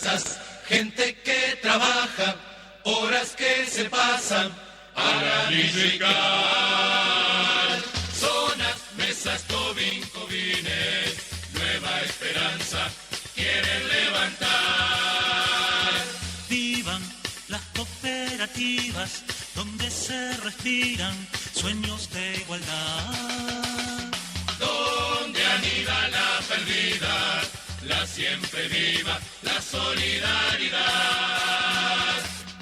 finanzas, gente que trabaja, horas que se pasan, analizicar. Zonas, mesas, cobines, nueva esperanza, quieren levantar. Vivan las cooperativas, donde se respiran sueños de igualdad. Donde anida la perdida, la siempre viva, la solidaridad.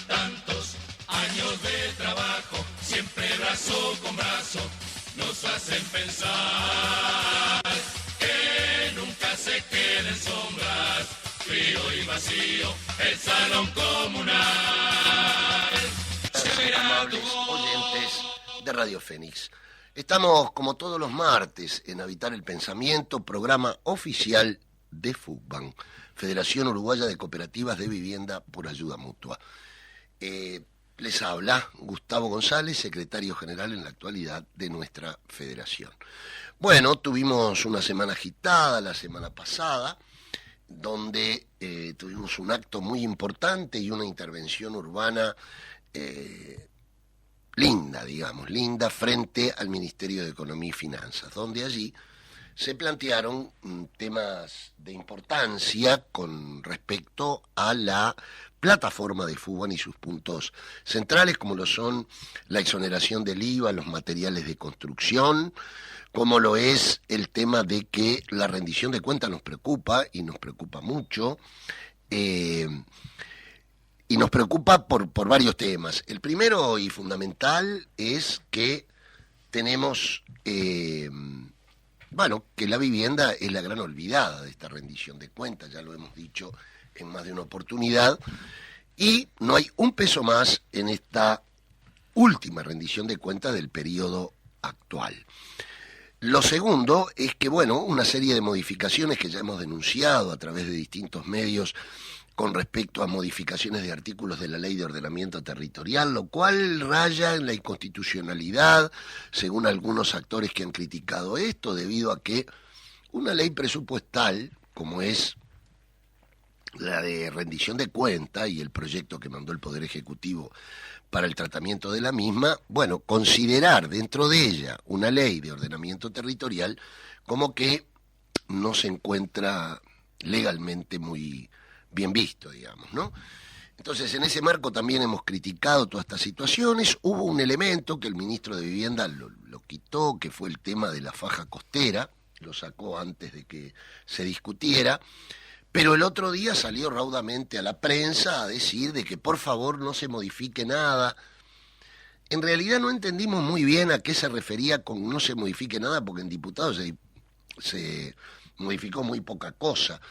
Tantos años de trabajo, siempre brazo con brazo, nos hacen pensar que nunca se queden sombras, frío y vacío, el salón comunal. Amables oyentes de Radio Fénix. Estamos como todos los martes en Habitar el Pensamiento, programa oficial de FUCBAN, Federación Uruguaya de Cooperativas de Vivienda por Ayuda Mutua. Les habla Gustavo González, secretario general en la actualidad de nuestra federación. Bueno, tuvimos una semana agitada la semana pasada, donde tuvimos un acto muy importante y una intervención urbana linda, frente al Ministerio de Economía y Finanzas, donde allí se plantearon temas de importancia con respecto a la plataforma de FUCBAN y sus puntos centrales, como lo son la exoneración del IVA, los materiales de construcción, como lo es el tema de que la rendición de cuentas nos preocupa, y nos preocupa mucho, y nos preocupa por varios temas. El primero y fundamental es que tenemos, que la vivienda es la gran olvidada de esta rendición de cuentas, ya lo hemos dicho en más de una oportunidad, y no hay un peso más en esta última rendición de cuentas del periodo actual. Lo segundo es que, una serie de modificaciones que ya hemos denunciado a través de distintos medios con respecto a modificaciones de artículos de la Ley de Ordenamiento Territorial, lo cual raya en la inconstitucionalidad, según algunos actores que han criticado esto, debido a que una ley presupuestal, como es la de rendición de cuenta y el proyecto que mandó el Poder Ejecutivo para el tratamiento de la misma, considerar dentro de ella una ley de ordenamiento territorial como que no se encuentra legalmente muy bien visto, digamos, ¿no? Entonces, en ese marco también hemos criticado todas estas situaciones. Hubo un elemento que el ministro de Vivienda lo quitó, que fue el tema de la faja costera, lo sacó antes de que se discutiera, pero el otro día salió raudamente a la prensa a decir de que por favor no se modifique nada. En realidad no entendimos muy bien a qué se refería con no se modifique nada, porque en diputados se modificó muy poca cosa,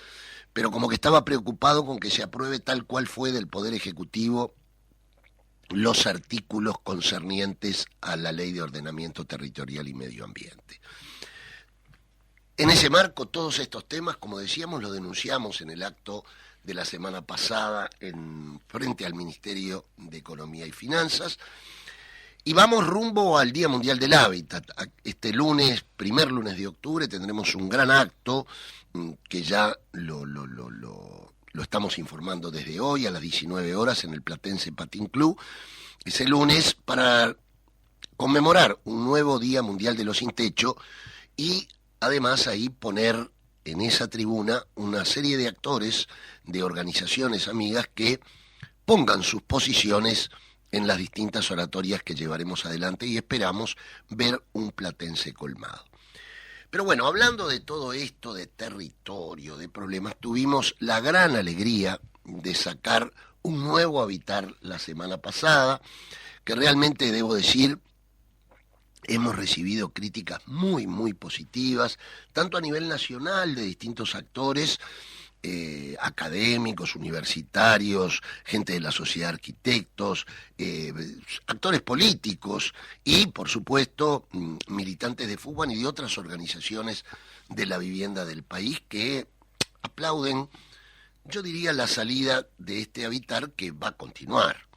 pero como que estaba preocupado con que se apruebe tal cual fue del Poder Ejecutivo los artículos concernientes a la Ley de Ordenamiento Territorial y Medio Ambiente. En ese marco, todos estos temas, como decíamos, los denunciamos en el acto de la semana pasada frente al Ministerio de Economía y Finanzas, y vamos rumbo al Día Mundial del Hábitat. Este lunes, primer lunes de octubre, tendremos un gran acto que ya lo estamos informando desde hoy a las 19 horas en el Platense Patín Club, ese lunes, para conmemorar un nuevo Día Mundial de los Sin Techo y además ahí poner en esa tribuna una serie de actores, de organizaciones amigas que pongan sus posiciones en las distintas oratorias que llevaremos adelante y esperamos ver un Platense colmado. Pero hablando de todo esto, de territorio, de problemas, tuvimos la gran alegría de sacar un nuevo Habitar la semana pasada, que realmente debo decir, hemos recibido críticas muy, muy positivas, tanto a nivel nacional de distintos actores, académicos, universitarios, gente de la sociedad de arquitectos, actores políticos y, por supuesto, militantes de FUCBAN y de otras organizaciones de la vivienda del país que aplauden, yo diría, la salida de este Habitar que va a continuar.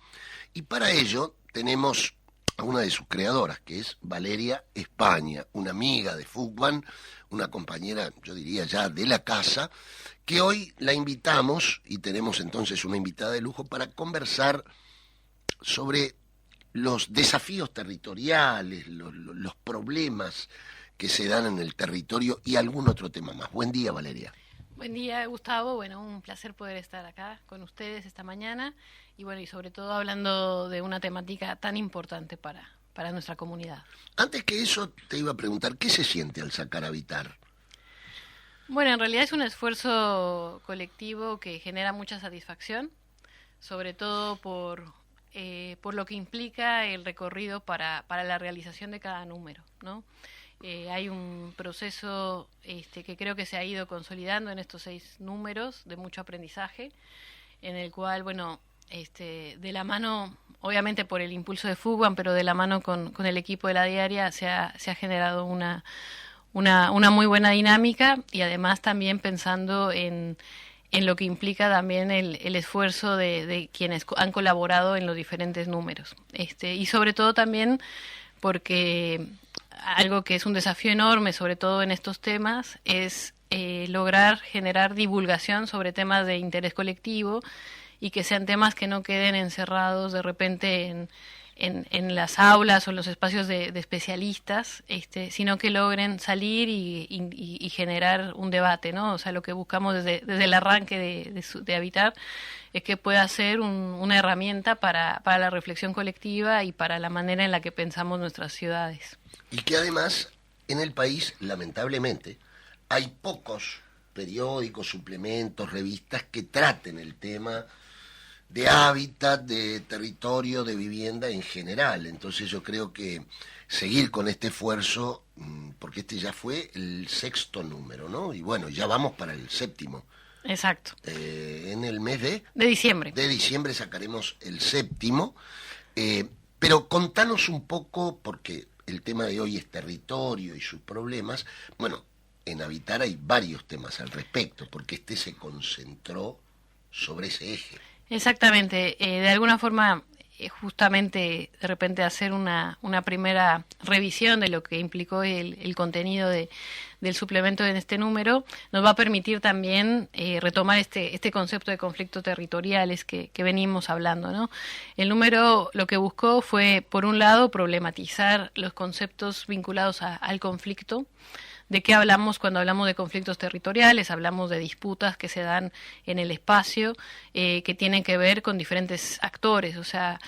Y para ello tenemos a una de sus creadoras, que es Valeria España, una amiga de Fugman, una compañera, yo diría ya de la casa, que hoy la invitamos, y tenemos entonces una invitada de lujo para conversar sobre los desafíos territoriales, los problemas que se dan en el territorio y algún otro tema más. Buen día, Valeria. Buen día, Gustavo. Bueno, un placer poder estar acá con ustedes esta mañana y bueno, y sobre todo hablando de una temática tan importante para nuestra comunidad. Antes que eso, te iba a preguntar, ¿qué se siente al sacar Habitar? Bueno, en realidad es un esfuerzo colectivo que genera mucha satisfacción, sobre todo por lo que implica el recorrido para la realización de cada número, ¿no? Hay un proceso que creo que se ha ido consolidando en estos 6 números de mucho aprendizaje, en el cual, bueno, de la mano, obviamente por el impulso de Fugman, pero de la mano con el equipo de la diaria se ha generado una muy buena dinámica y además también pensando en lo que implica también el esfuerzo de quienes han colaborado en los diferentes números. Y sobre todo también porque algo que es un desafío enorme, sobre todo en estos temas, es lograr generar divulgación sobre temas de interés colectivo y que sean temas que no queden encerrados de repente en las aulas o en los espacios de especialistas, sino que logren salir y generar un debate, ¿no? O sea, lo que buscamos desde el arranque de Habitar es que pueda ser una herramienta para la reflexión colectiva y para la manera en la que pensamos nuestras ciudades. Y que además, en el país, lamentablemente, hay pocos periódicos, suplementos, revistas que traten el tema de hábitat, de territorio, de vivienda en general. Entonces yo creo que seguir con este esfuerzo, porque este ya fue el 6º número, ¿no? Y bueno, ya vamos para el 7º. Exacto. En el mes de diciembre. De diciembre sacaremos el 7º. Pero contanos un poco, porque el tema de hoy es territorio y sus problemas. Bueno, en Habitar hay varios temas al respecto, porque se concentró sobre ese eje. Exactamente. De alguna forma, justamente de repente hacer una primera revisión de lo que implicó el contenido del suplemento en este número nos va a permitir también retomar este concepto de conflictos territoriales que venimos hablando, ¿no? El número lo que buscó fue, por un lado, problematizar los conceptos vinculados al conflicto. ¿De qué hablamos cuando hablamos de conflictos territoriales? Hablamos de disputas que se dan en el espacio, que tienen que ver con diferentes actores. O sea,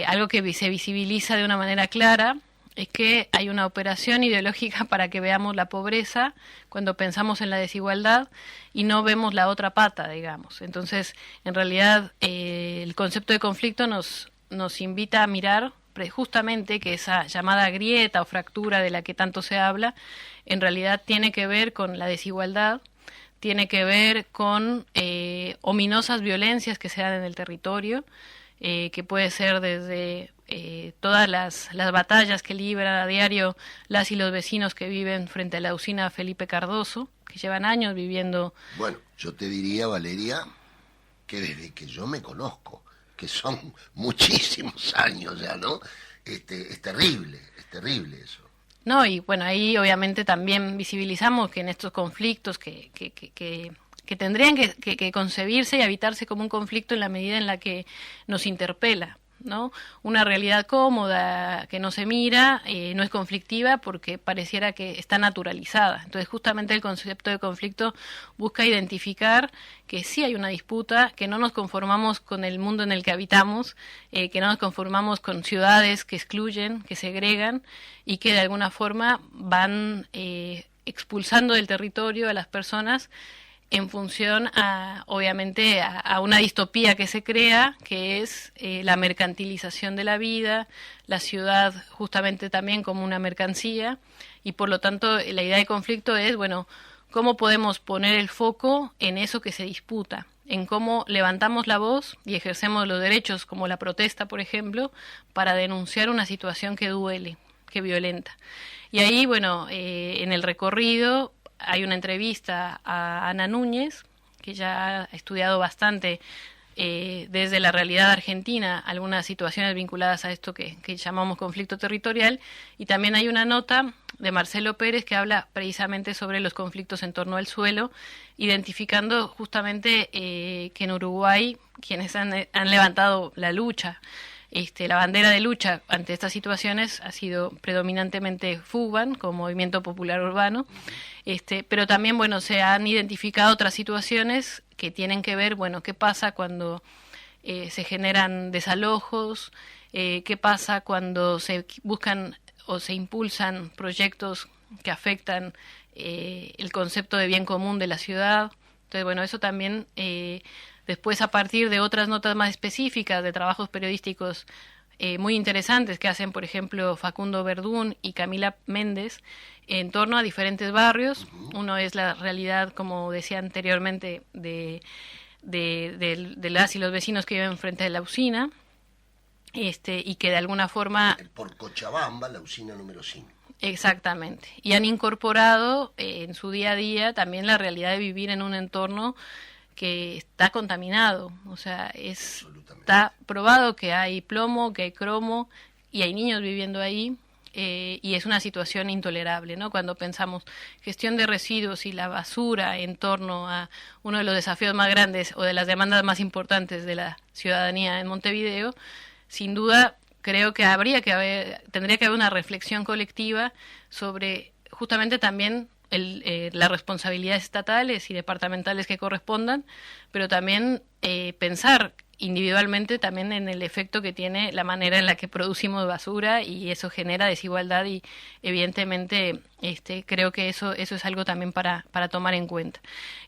algo que se visibiliza de una manera clara es que hay una operación ideológica para que veamos la pobreza cuando pensamos en la desigualdad y no vemos la otra pata, digamos. Entonces, en realidad, el concepto de conflicto nos invita a mirar justamente que esa llamada grieta o fractura de la que tanto se habla, en realidad tiene que ver con la desigualdad, tiene que ver con ominosas violencias que se dan en el territorio, que puede ser desde todas las batallas que libran a diario las y los vecinos que viven frente a la usina Felipe Cardoso, que llevan años viviendo. Bueno, yo te diría, Valeria, que desde que yo me conozco, que son muchísimos años ya, ¿no? Es terrible eso. No, y bueno, ahí obviamente también visibilizamos que en estos conflictos que tendrían que concebirse y habitarse como un conflicto en la medida en la que nos interpela, ¿no? Una realidad cómoda que no se mira, no es conflictiva porque pareciera que está naturalizada. Entonces justamente el concepto de conflicto busca identificar que sí hay una disputa, que no nos conformamos con el mundo en el que habitamos, que no nos conformamos con ciudades que excluyen, que segregan y que de alguna forma van expulsando del territorio a las personas en función obviamente a una distopía que se crea, que es la mercantilización de la vida, la ciudad justamente también como una mercancía, y por lo tanto la idea de conflicto es, bueno, ¿cómo podemos poner el foco en eso que se disputa? En cómo levantamos la voz y ejercemos los derechos, como la protesta, por ejemplo, para denunciar una situación que duele, que violenta. Y ahí, bueno, en el recorrido hay una entrevista a Ana Núñez, que ya ha estudiado bastante desde la realidad argentina algunas situaciones vinculadas a esto que llamamos conflicto territorial, y también hay una nota de Marcelo Pérez que habla precisamente sobre los conflictos en torno al suelo, identificando justamente que en Uruguay quienes han levantado la lucha, la bandera de lucha ante estas situaciones ha sido predominantemente FUBAN, como Movimiento Popular Urbano, pero también, bueno, se han identificado otras situaciones que tienen que ver, bueno, qué pasa cuando se generan desalojos, qué pasa cuando se buscan o se impulsan proyectos que afectan el concepto de bien común de la ciudad. Entonces, bueno, eso también, después a partir de otras notas más específicas de trabajos periodísticos muy interesantes que hacen, por ejemplo, Facundo Verdún y Camila Méndez, en torno a diferentes barrios. Uno es la realidad, como decía anteriormente, de las y los vecinos que viven frente a la usina, y que de alguna forma... Por Cochabamba, la usina número 5. Exactamente. Y han incorporado en su día a día también la realidad de vivir en un entorno que está contaminado. O sea, está probado que hay plomo, que hay cromo, y hay niños viviendo ahí, y es una situación intolerable, ¿no? Cuando pensamos gestión de residuos y la basura en torno a uno de los desafíos más grandes o de las demandas más importantes de la ciudadanía en Montevideo, sin duda creo que tendría que haber una reflexión colectiva sobre justamente también las responsabilidades estatales y departamentales que correspondan, pero también pensar individualmente también en el efecto que tiene la manera en la que producimos basura, y eso genera desigualdad, y evidentemente creo que eso es algo también para tomar en cuenta.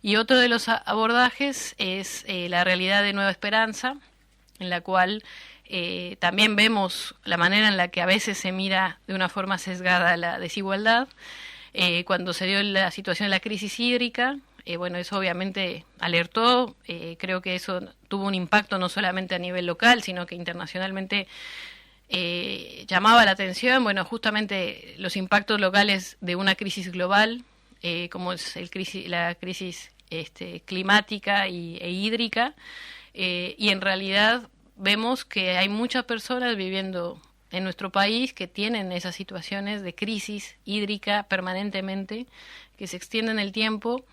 Y otro de los abordajes es la realidad de Nueva Esperanza, en la cual también vemos la manera en la que a veces se mira de una forma sesgada la desigualdad. Cuando se dio la situación de la crisis hídrica, bueno, eso obviamente alertó, creo que eso tuvo un impacto no solamente a nivel local, sino que internacionalmente llamaba la atención, bueno, justamente los impactos locales de una crisis global, como es la crisis climática e hídrica, y en realidad vemos que hay muchas personas viviendo en nuestro país que tienen esas situaciones de crisis hídrica permanentemente, que se extienden el tiempo,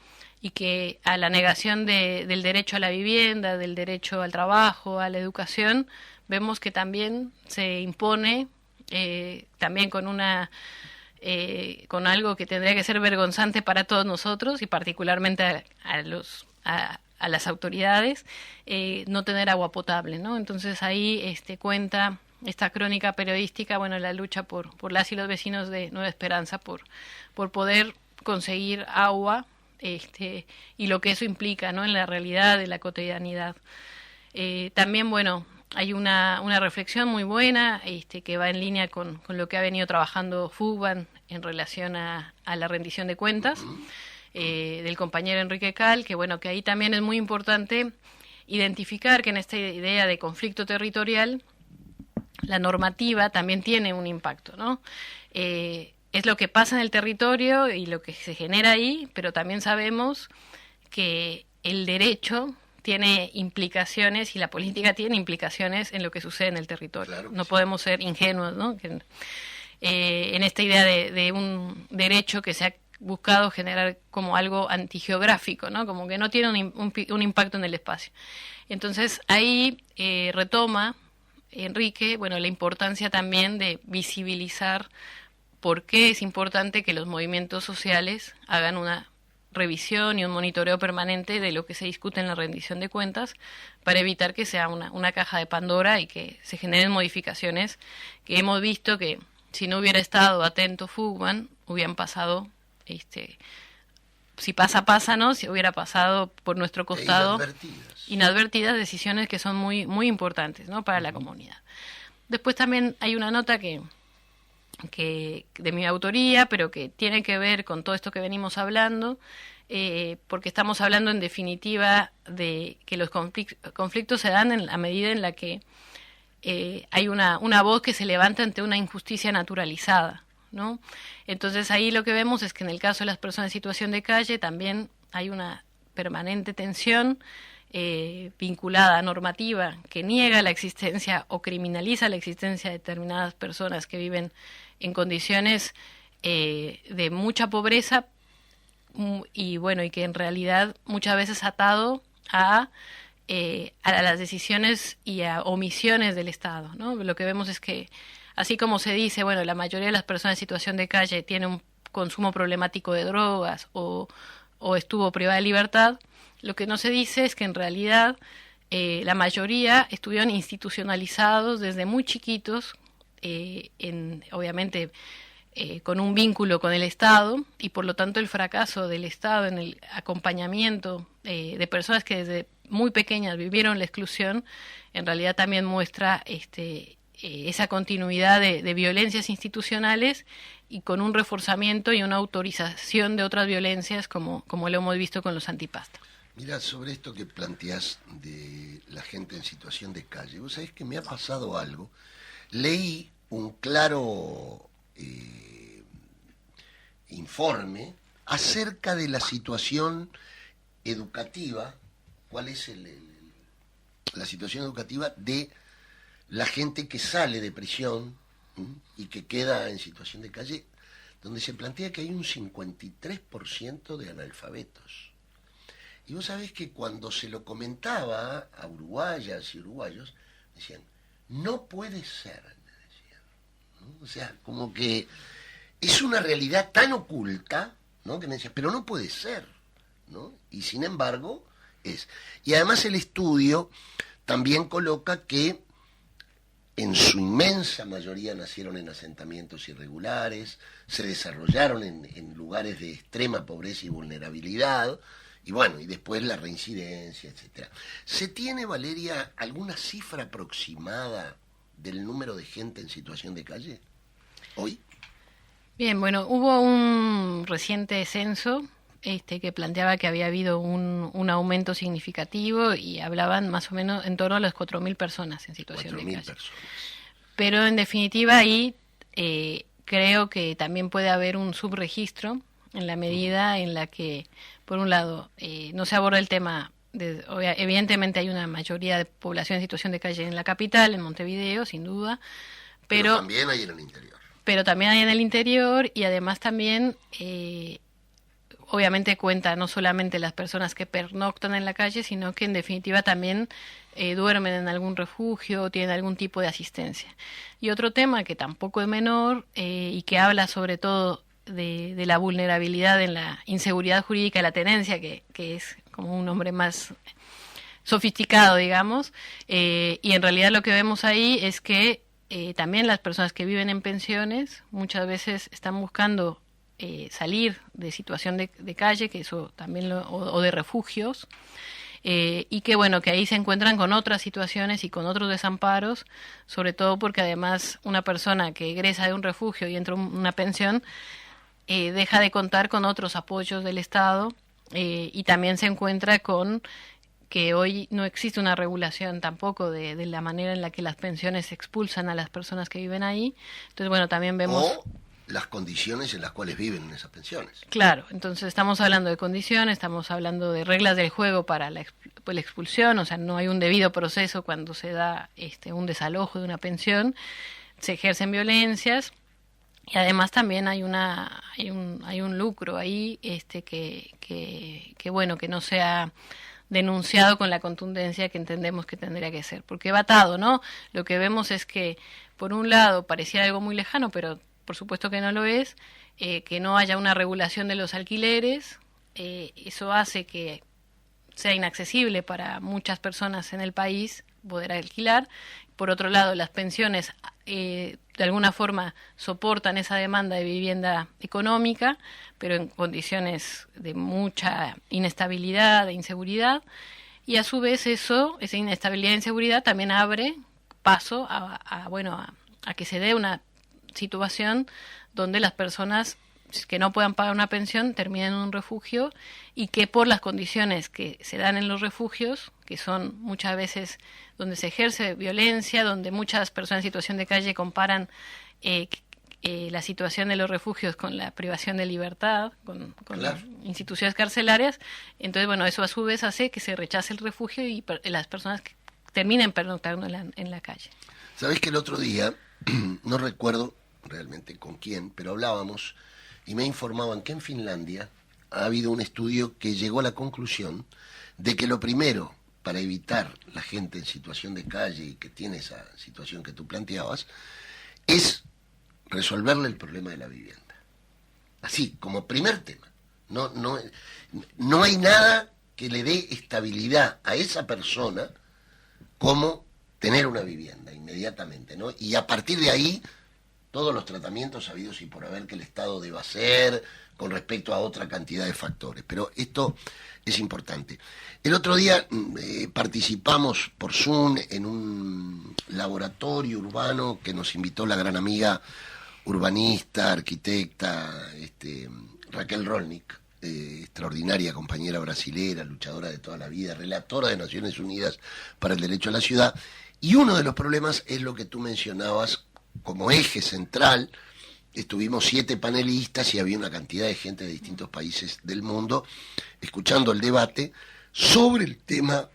y que a la negación del derecho a la vivienda, del derecho al trabajo, a la educación, vemos que también se impone, también con algo que tendría que ser vergonzante para todos nosotros, y particularmente a las autoridades, no tener agua potable, ¿no? Entonces ahí cuenta esta crónica periodística, bueno, la lucha por las y los vecinos de Nueva Esperanza por poder conseguir agua, y lo que eso implica, ¿no?, en la realidad de la cotidianidad. También, bueno, hay una reflexión muy buena que va en línea con lo que ha venido trabajando FUBAN en relación a la rendición de cuentas, del compañero Enrique Cal, que bueno, que ahí también es muy importante identificar que en esta idea de conflicto territorial la normativa también tiene un impacto, ¿no? Es lo que pasa en el territorio y lo que se genera ahí, pero también sabemos que el derecho tiene implicaciones y la política tiene implicaciones en lo que sucede en el territorio. Claro, no podemos ser ingenuos, ¿no? En esta idea de un derecho que se ha buscado generar como algo antigeográfico, ¿no? Como que no tiene un impacto en el espacio. Entonces ahí retoma Enrique, bueno, la importancia también de visibilizar por qué es importante que los movimientos sociales hagan una revisión y un monitoreo permanente de lo que se discute en la rendición de cuentas, para evitar que sea una caja de Pandora y que se generen modificaciones que hemos visto que si no hubiera estado atento FUBAN hubieran pasado, si pasa, ¿no? Si hubiera pasado por nuestro costado inadvertidas decisiones que son muy, muy importantes, ¿no?, para la comunidad. Después también hay una nota que de mi autoría, pero que tiene que ver con todo esto que venimos hablando, porque estamos hablando en definitiva de que los conflictos se dan en la medida en la que hay una voz que se levanta ante una injusticia naturalizada, ¿no? Entonces ahí lo que vemos es que en el caso de las personas en situación de calle también hay una permanente tensión vinculada, normativa, que niega la existencia o criminaliza la existencia de determinadas personas que viven en condiciones de mucha pobreza y bueno, y que en realidad muchas veces atado a las decisiones y a omisiones del Estado, ¿no? Lo que vemos es que, así como se dice, bueno, la mayoría de las personas en situación de calle tiene un consumo problemático de drogas o estuvo privada de libertad, lo que no se dice es que en realidad la mayoría estuvieron institucionalizados desde muy chiquitos, obviamente con un vínculo con el Estado, y por lo tanto el fracaso del Estado en el acompañamiento de personas que desde muy pequeñas vivieron la exclusión, en realidad también muestra esa continuidad de violencias institucionales y con un reforzamiento y una autorización de otras violencias como lo hemos visto con los antipasta. Mira, sobre esto que planteás de la gente en situación de calle, vos sabés que me ha pasado algo. Leí un claro informe acerca de la situación educativa, cuál es la situación educativa de la gente que sale de prisión y que queda en situación de calle, donde se plantea que hay un 53% de analfabetos. Y vos sabés que cuando se lo comentaba a uruguayas y uruguayos, decían, no puede ser, me decían, ¿no? O sea, como que es una realidad tan oculta, ¿no? Que me decían, pero no puede ser, ¿no? Y sin embargo, es. Y además el estudio también coloca que en su inmensa mayoría nacieron en asentamientos irregulares, se desarrollaron en lugares de extrema pobreza y vulnerabilidad, y bueno, y después la reincidencia, etcétera. ¿Se tiene, Valeria, alguna cifra aproximada del número de gente en situación de calle hoy? Bien, bueno, hubo un reciente censo que planteaba que había habido un aumento significativo y hablaban más o menos en torno a las 4.000 personas en situación de calle. 4.000 personas. Pero en definitiva ahí creo que también puede haber un subregistro en la medida en la que, por un lado, no se aborda el tema, evidentemente hay una mayoría de población en situación de calle en la capital, en Montevideo, sin duda, pero también hay en el interior. Pero también hay en el interior y además también obviamente cuenta no solamente las personas que pernoctan en la calle, sino que en definitiva también duermen en algún refugio o tienen algún tipo de asistencia. Y otro tema que tampoco es menor y que habla sobre todo de la vulnerabilidad en la inseguridad jurídica de la tenencia, que es como un nombre más sofisticado, digamos, y en realidad lo que vemos ahí es que también las personas que viven en pensiones muchas veces están buscando salir de situación de calle, que eso también o de refugios, y que bueno, que ahí se encuentran con otras situaciones y con otros desamparos, sobre todo porque además una persona que egresa de un refugio y entra en una pensión deja de contar con otros apoyos del Estado y también se encuentra con que hoy no existe una regulación tampoco de la manera en la que las pensiones expulsan a las personas que viven ahí. Entonces, bueno, también vemos o las condiciones en las cuales viven en esas pensiones. Claro, entonces estamos hablando de condiciones, estamos hablando de reglas del juego para la expulsión, o sea, no hay un debido proceso cuando se da un desalojo de una pensión, se ejercen violencias y además también hay un lucro ahí que bueno, que no sea denunciado con la contundencia que entendemos que tendría que ser, porque va atado, ¿no? Lo que vemos es que por un lado pareciera algo muy lejano, pero por supuesto que no lo es, que no haya una regulación de los alquileres, eso hace que sea inaccesible para muchas personas en el país poder alquilar. Por otro lado, las pensiones de alguna forma soportan esa demanda de vivienda económica, pero en condiciones de mucha inestabilidad e inseguridad, y a su vez esa inestabilidad e inseguridad también abre paso a que se dé una situación donde las personas que no puedan pagar una pensión terminen en un refugio y que por las condiciones que se dan en los refugios, que son muchas veces donde se ejerce violencia, donde muchas personas en situación de calle comparan la situación de los refugios con la privación de libertad, con Claro. instituciones carcelarias. Entonces, bueno, eso a su vez hace que se rechace el refugio y las personas que terminen pernoctando en la calle. Sabés que el otro día, no recuerdo realmente con quién, pero hablábamos y me informaban que en Finlandia ha habido un estudio que llegó a la conclusión de que lo primero para evitar la gente en situación de calle y que tiene esa situación que tú planteabas es resolverle el problema de la vivienda. Así, como primer tema. No hay nada que le dé estabilidad a esa persona como tener una vivienda inmediatamente, ¿no? Y a partir de ahí, todos los tratamientos habidos y por haber que el Estado deba hacer con respecto a otra cantidad de factores. Pero esto es importante. El otro día participamos por Zoom en un laboratorio urbano que nos invitó la gran amiga urbanista, arquitecta, Raquel Rolnick, extraordinaria compañera brasilera, luchadora de toda la vida, relatora de Naciones Unidas para el Derecho a la Ciudad. Y uno de los problemas es lo que tú mencionabas como eje central. Estuvimos 7 panelistas y había una cantidad de gente de distintos países del mundo escuchando el debate sobre el tema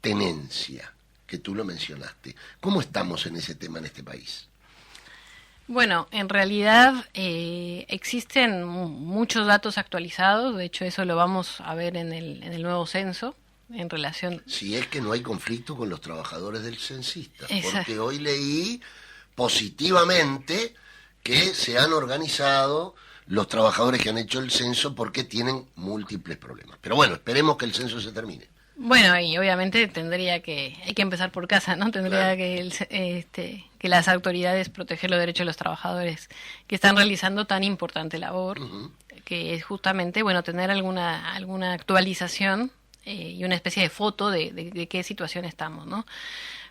tenencia, que tú lo mencionaste. ¿Cómo estamos en ese tema en este país? Bueno, en realidad existen muchos datos actualizados, de hecho eso lo vamos a ver en el nuevo censo, en relación... Si es que no hay conflicto con los trabajadores del censista, Exacto. porque hoy leí positivamente que se han organizado los trabajadores que han hecho el censo porque tienen múltiples problemas. Pero bueno, esperemos que el censo se termine. Bueno, y obviamente hay que empezar por casa, ¿no? Tendría Claro. Que las autoridades proteger los derechos de los trabajadores que están realizando tan importante labor, que es justamente, bueno, tener alguna actualización y una especie de foto de qué situación estamos, ¿no?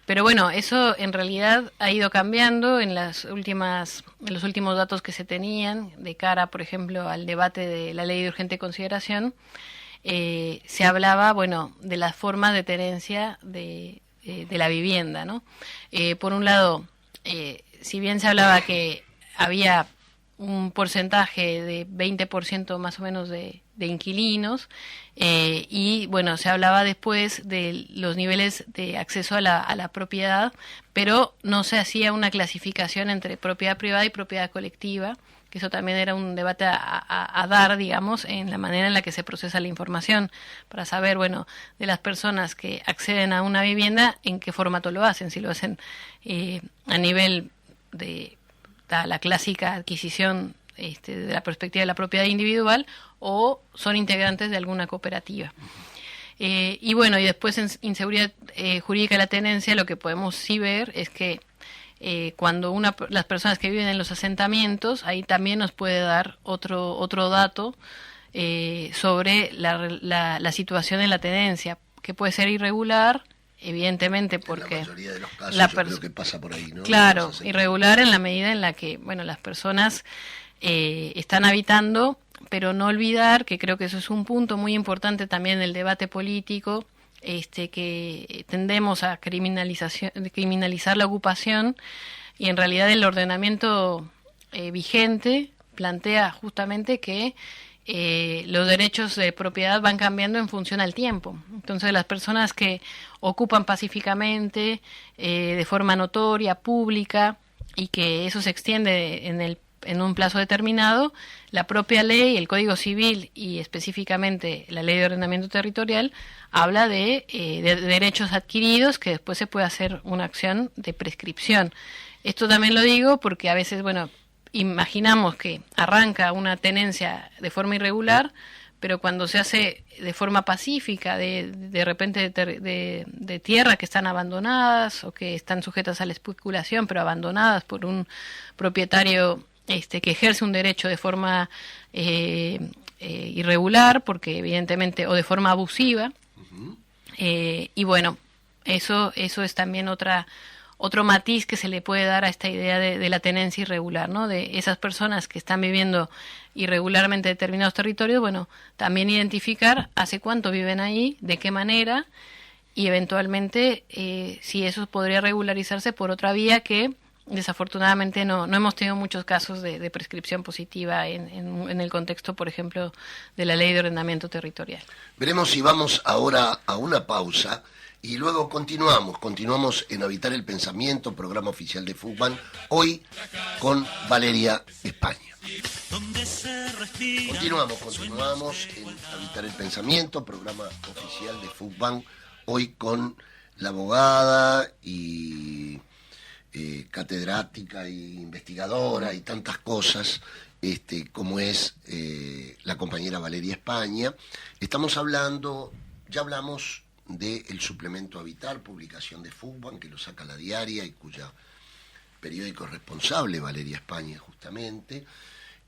Pero bueno, eso en realidad ha ido cambiando en los últimos datos que se tenían de cara, por ejemplo, al debate de la ley de urgente consideración. Se hablaba, bueno, de las formas de tenencia de la vivienda, ¿no? Por un lado, si bien se hablaba que había un porcentaje de 20% más o menos de inquilinos, y bueno, se hablaba después de los niveles de acceso a la propiedad, pero no se hacía una clasificación entre propiedad privada y propiedad colectiva, que eso también era un debate a dar, digamos, en la manera en la que se procesa la información, para saber, bueno, de las personas que acceden a una vivienda, en qué formato lo hacen, si lo hacen a nivel de la clásica adquisición de la perspectiva de la propiedad individual, o son integrantes de alguna cooperativa. Y bueno, y después en inseguridad jurídica de la tenencia, lo que podemos sí ver es que cuando las personas que viven en los asentamientos, ahí también nos puede dar otro dato sobre la situación en la tenencia, que puede ser irregular, evidentemente, porque en la mayoría de los casos yo creo que pasa por ahí, ¿no? Claro, irregular en la medida en la que, bueno, las personas están habitando, pero no olvidar que creo que eso es un punto muy importante también en el debate político, que tendemos a criminalizar la ocupación, y en realidad el ordenamiento vigente plantea justamente que los derechos de propiedad van cambiando en función al tiempo. Entonces las personas que ocupan pacíficamente, de forma notoria, pública, y que eso se extiende en un plazo determinado, la propia ley, el Código Civil y específicamente la Ley de Ordenamiento Territorial habla de derechos adquiridos, que después se puede hacer una acción de prescripción. Esto también lo digo porque a veces, bueno, imaginamos que arranca una tenencia de forma irregular, pero cuando se hace de forma pacífica, de repente de tierra que están abandonadas o que están sujetas a la especulación, pero abandonadas por un propietario que ejerce un derecho de forma irregular, porque evidentemente, o de forma abusiva, y bueno, eso es también otro matiz que se le puede dar a esta idea de la tenencia irregular, ¿no? De esas personas que están viviendo irregularmente en determinados territorios, bueno, también identificar hace cuánto viven ahí, de qué manera, y eventualmente si eso podría regularizarse por otra vía que desafortunadamente no hemos tenido muchos casos de prescripción positiva en el contexto, por ejemplo, de la ley de ordenamiento territorial. Veremos si vamos ahora a una pausa y luego continuamos en Habitar el Pensamiento, programa oficial de FUCBAN, hoy con Valeria España. Continuamos en Habitar el Pensamiento, programa oficial de FUCBAN, hoy con la abogada y catedrática e investigadora y tantas cosas, como es la compañera Valeria España. Ya hablamos del suplemento Habitar, publicación de FUCBAN, que lo saca La Diaria y cuya periódico es responsable, Valeria España, justamente.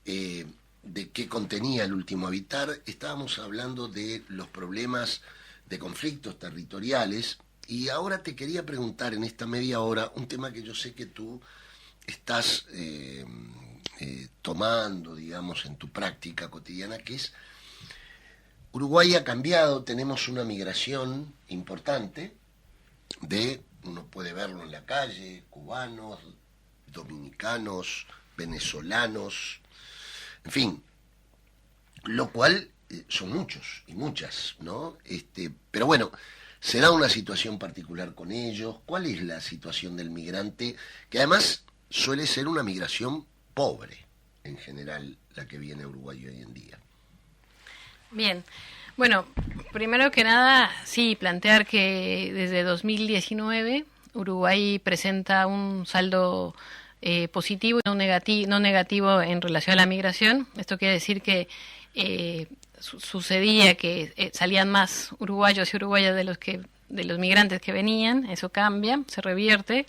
De qué contenía el último Habitar. Estábamos hablando de los problemas de conflictos territoriales y ahora te quería preguntar en esta media hora un tema que yo sé que tú estás tomando, digamos, en tu práctica cotidiana, que es Uruguay ha cambiado, tenemos una migración importante uno puede verlo en la calle, cubanos, dominicanos, venezolanos, en fin, lo cual son muchos y muchas, ¿no? Pero bueno, se da una situación particular con ellos. ¿Cuál es la situación del migrante? Que además suele ser una migración pobre, en general, la que viene a Uruguay hoy en día. Bien, bueno, primero que nada, sí, plantear que desde 2019 Uruguay presenta un saldo positivo y no negativo en relación a la migración. Esto quiere decir que sucedía que salían más uruguayos y uruguayas de los migrantes que venían. Eso cambia, se revierte,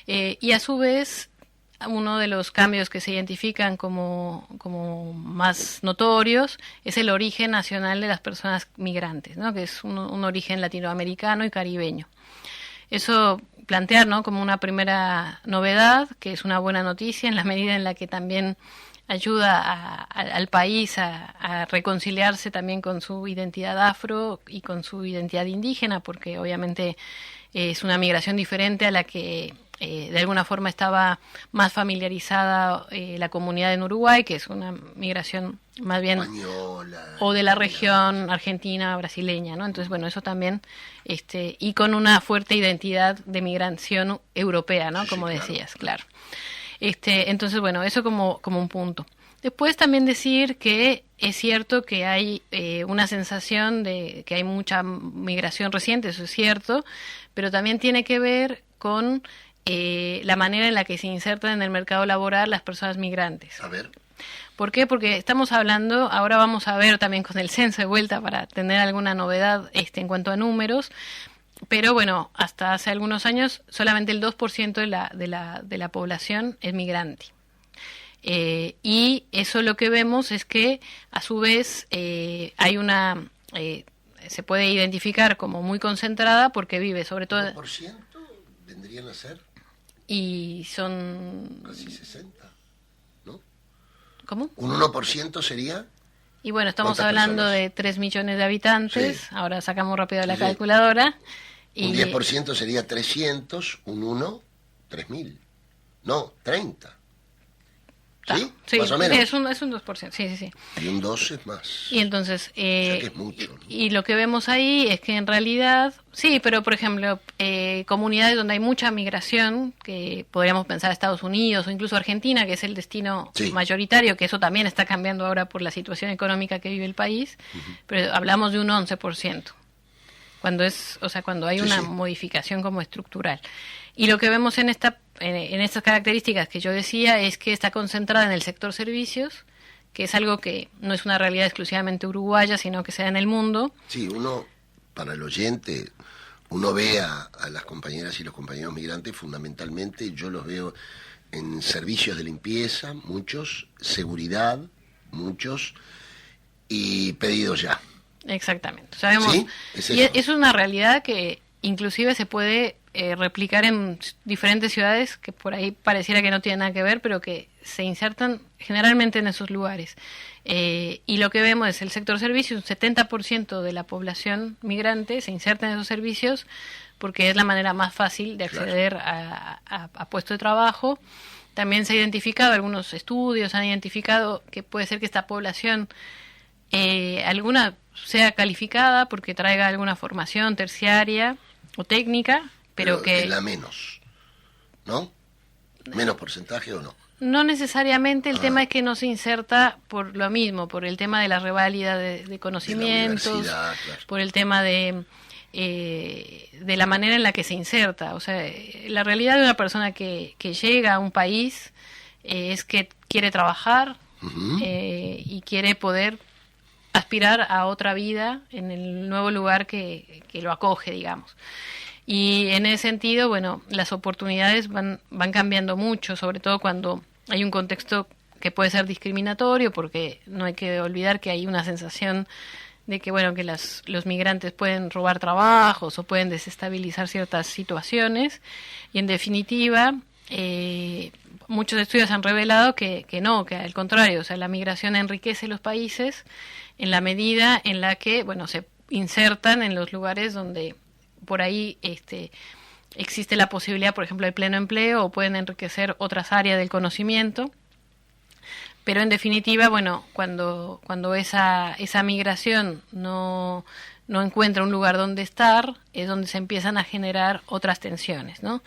y a su vez uno de los cambios que se identifican como más notorios es el origen nacional de las personas migrantes, ¿no? Que es un origen latinoamericano y caribeño. Eso plantear, ¿no?, como una primera novedad, que es una buena noticia en la medida en la que también ayuda al país a reconciliarse también con su identidad afro y con su identidad indígena, porque obviamente es una migración diferente a la que de alguna forma estaba más familiarizada la comunidad en Uruguay, que es una migración más bien española, o de la región argentina, brasileña, ¿no? Entonces, bueno, eso también, y con una fuerte identidad de migración europea, ¿no? Como decías, claro. Entonces, bueno, eso como un punto. Después también decir que es cierto que hay una sensación de que hay mucha migración reciente, eso es cierto, pero también tiene que ver con la manera en la que se insertan en el mercado laboral las personas migrantes. A ver. ¿Por qué? Porque estamos hablando, ahora vamos a ver también con el censo de vuelta para tener alguna novedad en cuanto a números, pero bueno, hasta hace algunos años solamente el 2% de la población es migrante. Y eso lo que vemos es que a su vez hay una... se puede identificar como muy concentrada porque vive sobre todo... ¿1% vendrían a ser? Y son... Casi 60, ¿no? ¿Cómo? ¿Un 1% sería? Y bueno, estamos hablando personas? De 3 millones de habitantes, sí. Ahora sacamos rápido la calculadora. Un 10% sería 300, un 1, 3.000. No, 30. ¿Sí? Sí, más o menos. Sí, es un 2%, sí. Y un 2 es más. Y entonces, o sea que es mucho, ¿no? y lo que vemos ahí es que en realidad, sí, pero por ejemplo, comunidades donde hay mucha migración, que podríamos pensar Estados Unidos o incluso Argentina, que es el destino mayoritario, que eso también está cambiando ahora por la situación económica que vive el país, pero hablamos de un 11%. Cuando hay una modificación como estructural. Y lo que vemos en estas características que yo decía es que está concentrada en el sector servicios, que es algo que no es una realidad exclusivamente uruguaya, sino que se da en el mundo. Sí, para el oyente, uno ve a las compañeras y los compañeros migrantes, fundamentalmente yo los veo en servicios de limpieza, muchos, seguridad, muchos, y pedidos ya. Exactamente. Sabemos, ¿Sí? y es una realidad que inclusive se puede replicar en diferentes ciudades que por ahí pareciera que no tienen nada que ver, pero que se insertan generalmente en esos lugares. Y lo que vemos es el sector servicios, un 70% de la población migrante se inserta en esos servicios porque es la manera más fácil de acceder a puestos de trabajo. También se ha identificado, algunos estudios han identificado que puede ser que esta población, alguna sea calificada porque traiga alguna formación terciaria o técnica, pero que... es la menos, ¿no? ¿Menos porcentaje o no? No necesariamente, el tema es que no se inserta por lo mismo, por el tema de la reválida de conocimientos, claro. por el tema de la manera en la que se inserta. O sea, la realidad de una persona que llega a un país es que quiere trabajar y quiere poder aspirar a otra vida en el nuevo lugar que lo acoge, digamos. Y en ese sentido, bueno, las oportunidades van cambiando mucho, sobre todo cuando hay un contexto que puede ser discriminatorio, porque no hay que olvidar que hay una sensación de que, bueno, que los migrantes pueden robar trabajos o pueden desestabilizar ciertas situaciones. Y en definitiva, muchos estudios han revelado que no, que al contrario, o sea, la migración enriquece los países en la medida en la que, bueno, se insertan en los lugares donde por ahí existe la posibilidad, por ejemplo, de pleno empleo, o pueden enriquecer otras áreas del conocimiento. Pero en definitiva, bueno, cuando esa migración no encuentra un lugar donde estar, es donde se empiezan a generar otras tensiones, ¿no?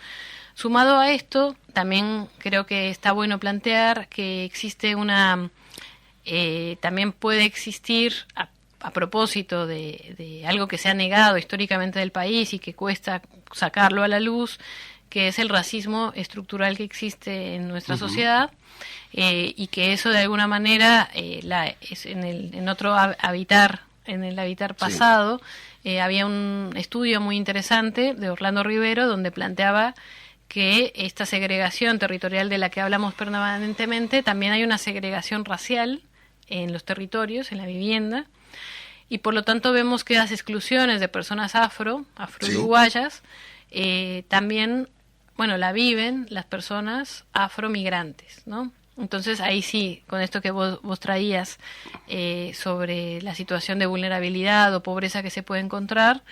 Sumado a esto, también creo que está bueno plantear que existe también puede existir, a propósito de algo que se ha negado históricamente del país y que cuesta sacarlo a la luz, que es el racismo estructural que existe en nuestra sociedad, y que eso de alguna manera es en el habitar pasado, había un estudio muy interesante de Orlando Rivero donde planteaba que esta segregación territorial de la que hablamos permanentemente, también hay una segregación racial en los territorios, en la vivienda, y por lo tanto vemos que las exclusiones de personas afro-uruguayas, también, bueno, la viven las personas afromigrantes, ¿no? Entonces ahí sí, con esto que vos traías sobre la situación de vulnerabilidad o pobreza que se puede encontrar,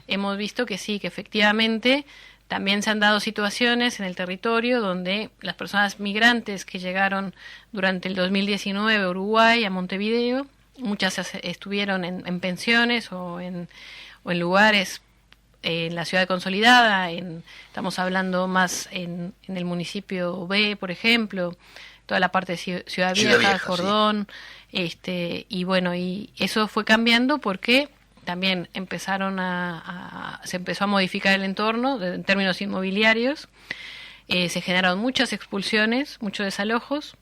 hemos visto que sí, que efectivamente también se han dado situaciones en el territorio donde las personas migrantes que llegaron durante el 2019 a Uruguay, a Montevideo, muchas estuvieron en pensiones o en lugares en la ciudad consolidada, estamos hablando más en el municipio B, por ejemplo, toda la parte de Ciudad Vieja, Cordón, sí. Y bueno, y eso fue cambiando porque también se empezó a modificar el entorno en términos inmobiliarios, se generaron muchas expulsiones, muchos desalojos,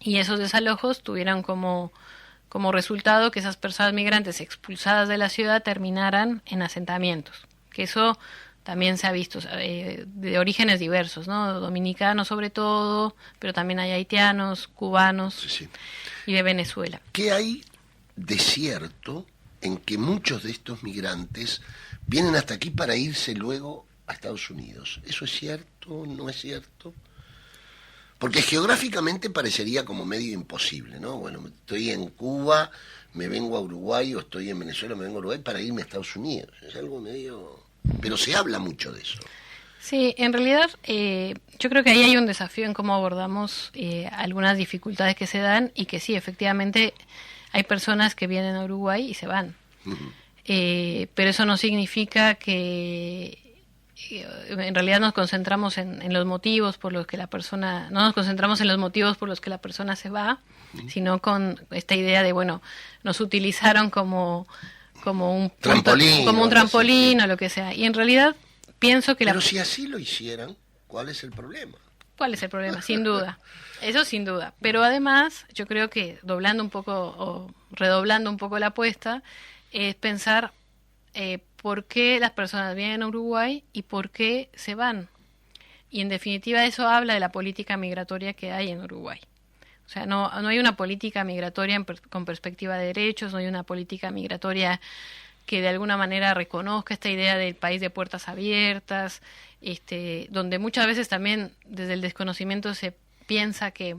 y esos desalojos tuvieron como resultado que esas personas migrantes expulsadas de la ciudad terminaran en asentamientos, que eso también se ha visto de orígenes diversos, ¿no? Dominicanos sobre todo, pero también hay haitianos, cubanos, sí. Y de Venezuela. ¿Qué hay de cierto en que muchos de estos migrantes vienen hasta aquí para irse luego a Estados Unidos? ¿Eso es cierto? ¿No es cierto? Porque geográficamente parecería como medio imposible, ¿no? Bueno, estoy en Cuba, me vengo a Uruguay, o estoy en Venezuela, me vengo a Uruguay para irme a Estados Unidos. Es algo medio... Pero se habla mucho de eso. Sí, en realidad yo creo que ahí hay un desafío en cómo abordamos algunas dificultades que se dan y que sí, efectivamente hay personas que vienen a Uruguay y se van. Uh-huh. Pero eso no significa que... en realidad nos concentramos en los motivos por los que la persona, no nos concentramos en los motivos por los que la persona se va, sino con esta idea de, bueno, nos utilizaron como un trampolín, como un trampolín o lo que sea. Y en realidad pienso que pero si así lo hicieran, ¿cuál es el problema? ¿Cuál es el problema? Sin duda. Eso sin duda. Pero además, yo creo que doblando un poco o redoblando un poco la apuesta, es pensar por qué las personas vienen a Uruguay y por qué se van. Y en definitiva eso habla de la política migratoria que hay en Uruguay. O sea, no hay una política migratoria con perspectiva de derechos, no hay una política migratoria que de alguna manera reconozca esta idea del país de puertas abiertas, donde muchas veces también desde el desconocimiento se piensa que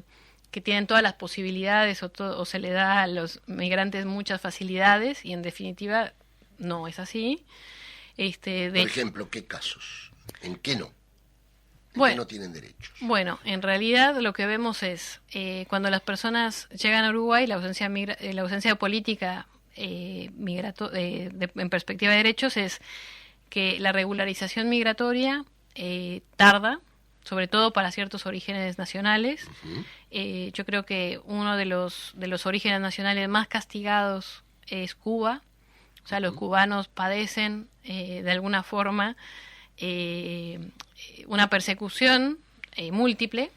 tienen todas las posibilidades o se le da a los migrantes muchas facilidades y en definitiva no es así. Por ejemplo, ¿qué casos? ¿En qué no? ¿En qué no tienen derechos? Bueno, en realidad lo que vemos es cuando las personas llegan a Uruguay, la ausencia de política en perspectiva de derechos es que la regularización migratoria tarda, sobre todo para ciertos orígenes nacionales. Uh-huh. Yo creo que uno de los orígenes nacionales más castigados es Cuba. O sea, los cubanos padecen de alguna forma una persecución múltiple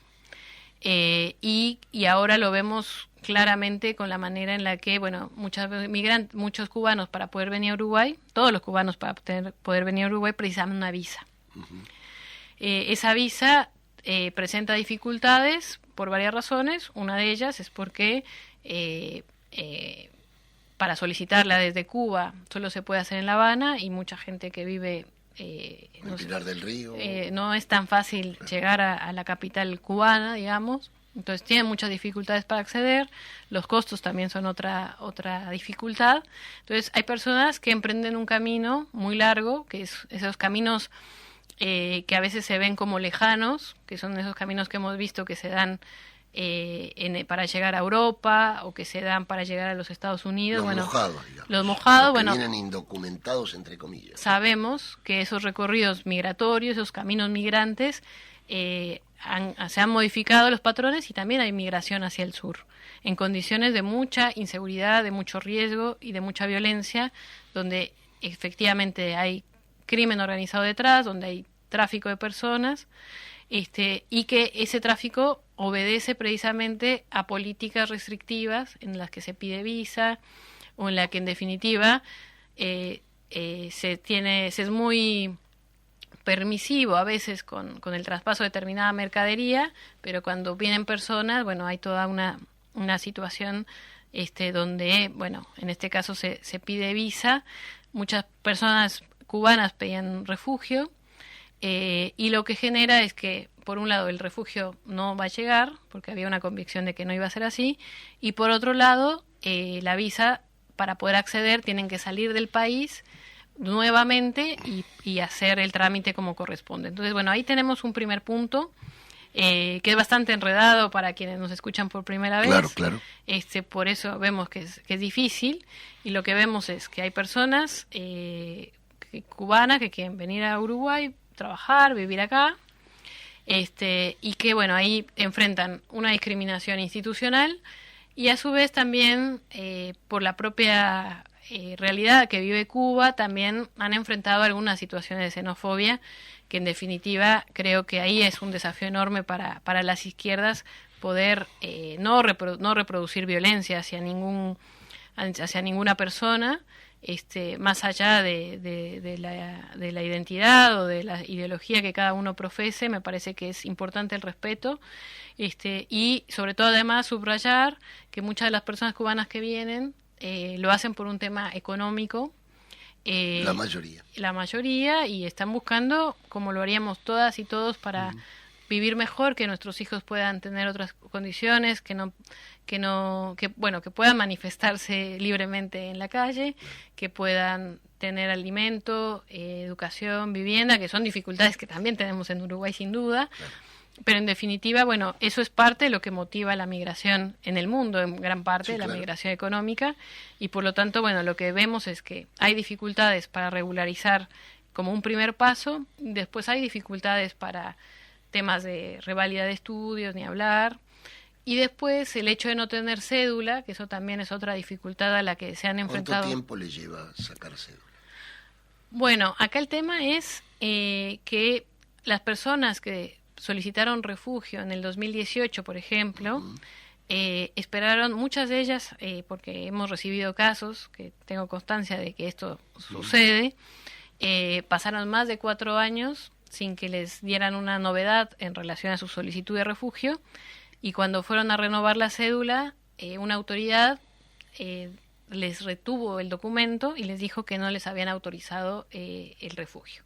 y ahora lo vemos claramente con la manera en la que, bueno, muchos cubanos para poder venir a Uruguay, todos los cubanos para poder venir a Uruguay precisan una visa. Uh-huh. Esa visa presenta dificultades por varias razones. Una de ellas es porque para solicitarla desde Cuba solo se puede hacer en La Habana y mucha gente que vive en Pinar del Río. No es tan fácil llegar a la capital cubana, digamos. Entonces tienen muchas dificultades para acceder, los costos también son otra dificultad. Entonces hay personas que emprenden un camino muy largo, que es esos caminos que a veces se ven como lejanos, que son esos caminos que hemos visto que se dan para llegar a Europa o que se dan para llegar a los Estados Unidos. Mojados, digamos. Los mojados, los que vienen indocumentados, entre comillas. Sabemos que esos recorridos migratorios, esos caminos migrantes, se han modificado los patrones y también hay migración hacia el sur, en condiciones de mucha inseguridad, de mucho riesgo y de mucha violencia, donde efectivamente hay crimen organizado detrás, donde hay tráfico de personas, y que ese tráfico obedece precisamente a políticas restrictivas en las que se pide visa o en la que en definitiva se es muy permisivo a veces con el traspaso de determinada mercadería, pero cuando vienen personas, bueno, hay toda una situación donde, bueno, en este caso se pide visa. Muchas personas cubanas pedían refugio y lo que genera es que, por un lado, el refugio no va a llegar, porque había una convicción de que no iba a ser así, y por otro lado, la visa, para poder acceder, tienen que salir del país nuevamente y hacer el trámite como corresponde. Entonces, bueno, ahí tenemos un primer punto que es bastante enredado para quienes nos escuchan por primera vez. Claro. Por eso vemos que es difícil, y lo que vemos es que hay personas cubanas que quieren venir a Uruguay, trabajar, vivir acá, y que, bueno, ahí enfrentan una discriminación institucional y a su vez también por la propia realidad que vive Cuba, también han enfrentado algunas situaciones de xenofobia, que en definitiva creo que ahí es un desafío enorme para las izquierdas poder no reproducir violencia hacia ninguna persona, más allá de la identidad o de la ideología que cada uno profese. Me parece que es importante el respeto, y sobre todo además subrayar que muchas de las personas cubanas que vienen lo hacen por un tema económico. La mayoría, y están buscando, como lo haríamos todas y todos, para vivir mejor, que nuestros hijos puedan tener otras condiciones, que puedan manifestarse libremente en la calle, que puedan tener alimento, educación, vivienda, que son dificultades que también tenemos en Uruguay sin duda. Claro. Pero en definitiva, bueno, eso es parte de lo que motiva la migración en el mundo, en gran parte de la migración económica, y por lo tanto, bueno, lo que vemos es que hay dificultades para regularizar como un primer paso, después hay dificultades para temas de reválida de estudios, ni hablar, y después el hecho de no tener cédula, que eso también es otra dificultad a la que se han enfrentado. ¿Cuánto tiempo le lleva sacar cédula? Bueno, acá el tema es que las personas que solicitaron refugio en el 2018, por ejemplo, esperaron, muchas de ellas, porque hemos recibido casos, que tengo constancia de que esto sucede, pasaron más de 4 años sin que les dieran una novedad en relación a su solicitud de refugio, y cuando fueron a renovar la cédula, una autoridad les retuvo el documento y les dijo que no les habían autorizado el refugio.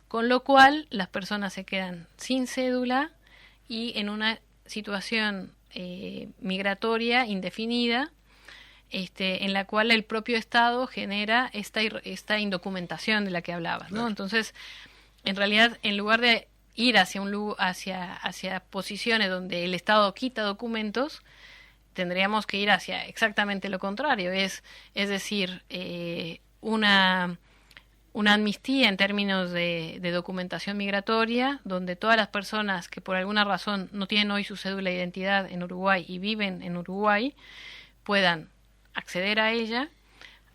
Con lo cual, las personas se quedan sin cédula y en una situación migratoria indefinida, en la cual el propio Estado genera esta indocumentación de la que hablabas, ¿no? Claro. Entonces, en realidad, en lugar de ir hacia posiciones donde el Estado quita documentos, tendríamos que ir hacia exactamente lo contrario, es decir, una amnistía en términos de documentación migratoria, donde todas las personas que por alguna razón no tienen hoy su cédula de identidad en Uruguay y viven en Uruguay puedan acceder a ella.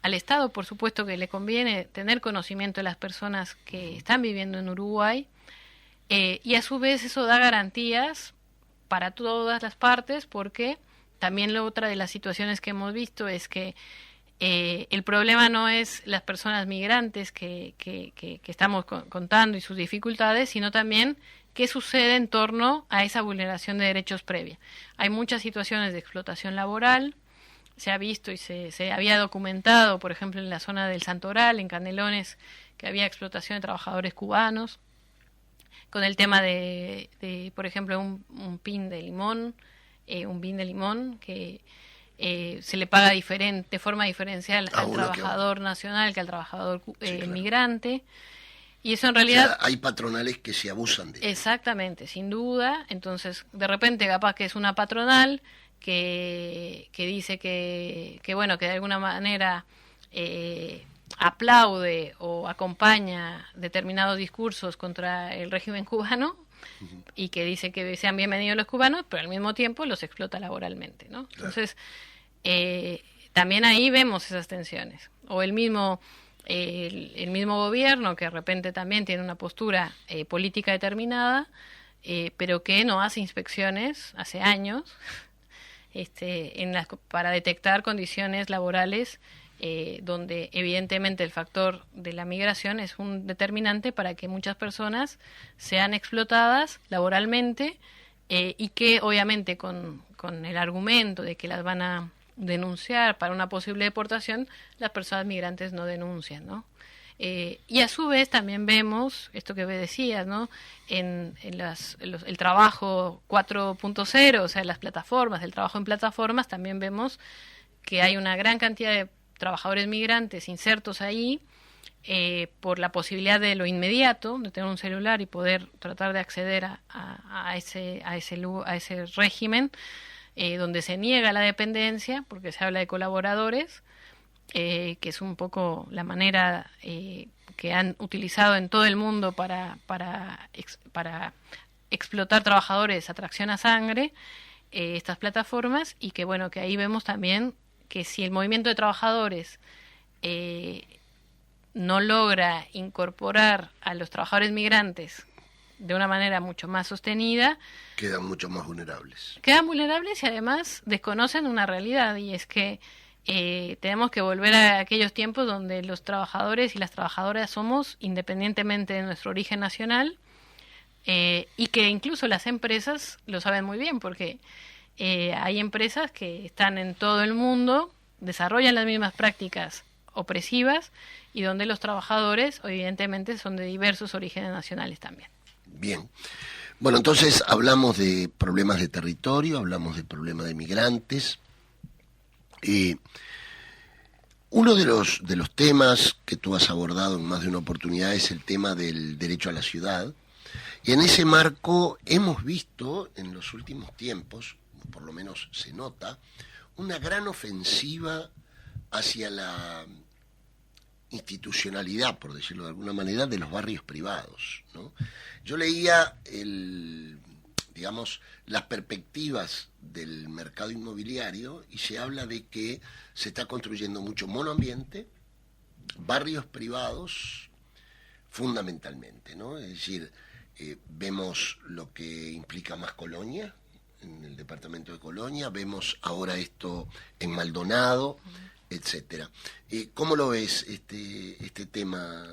Al Estado, por supuesto, que le conviene tener conocimiento de las personas que están viviendo en Uruguay, y a su vez eso da garantías para todas las partes, porque también otra de las situaciones que hemos visto es que el problema no es las personas migrantes que estamos contando y sus dificultades, sino también qué sucede en torno a esa vulneración de derechos previa. Hay muchas situaciones de explotación laboral, se ha visto y se había documentado, por ejemplo, en la zona del Santoral, en Canelones, que había explotación de trabajadores cubanos, con el tema de por ejemplo, un pin de limón, que se le paga de forma diferencial al trabajador nacional que al trabajador claro. migrante. Y eso en realidad... O sea, hay patronales que se abusan de eso. Exactamente, sin duda. Entonces, de repente, capaz que es una patronal que dice que bueno, que de alguna manera aplaude o acompaña determinados discursos contra el régimen cubano, y que dice que sean bienvenidos los cubanos, pero al mismo tiempo los explota laboralmente, ¿no? Claro. Entonces, también ahí vemos esas tensiones. O el mismo gobierno, que de repente también tiene una postura política determinada, pero que no hace inspecciones hace años para detectar condiciones laborales donde evidentemente el factor de la migración es un determinante para que muchas personas sean explotadas laboralmente, y que obviamente con el argumento de que las van a denunciar para una posible deportación, las personas migrantes no denuncian, ¿no? Y a su vez también vemos esto que decías, ¿no? En el trabajo 4.0, o sea, las plataformas, el trabajo en plataformas, también vemos que hay una gran cantidad de trabajadores migrantes insertos ahí, por la posibilidad de lo inmediato, de tener un celular y poder tratar de acceder a ese régimen, donde se niega la dependencia, porque se habla de colaboradores, que es un poco la manera que han utilizado en todo el mundo para explotar trabajadores a tracción a sangre, estas plataformas, y que bueno, que ahí vemos también que si el movimiento de trabajadores no logra incorporar a los trabajadores migrantes de una manera mucho más sostenida, quedan mucho más vulnerables. Quedan vulnerables y además desconocen una realidad, y es que tenemos que volver a aquellos tiempos donde los trabajadores y las trabajadoras somos, independientemente de nuestro origen nacional, y que incluso las empresas lo saben muy bien, porque hay empresas que están en todo el mundo, desarrollan las mismas prácticas opresivas, y donde los trabajadores evidentemente son de diversos orígenes nacionales también. Bien. Bueno, entonces hablamos de problemas de territorio, hablamos de problemas de migrantes. Uno de los temas que tú has abordado en más de una oportunidad es el tema del derecho a la ciudad. Y en ese marco hemos visto en los últimos tiempos, por lo menos se nota, una gran ofensiva hacia la institucionalidad, por decirlo de alguna manera, de los barrios privados, ¿no? Yo leía las perspectivas del mercado inmobiliario y se habla de que se está construyendo mucho monoambiente, barrios privados fundamentalmente, ¿no? Es decir, vemos lo que implica Más Colonia, en el departamento de Colonia, vemos ahora esto en Maldonado, etcétera. ¿Cómo lo ves este tema,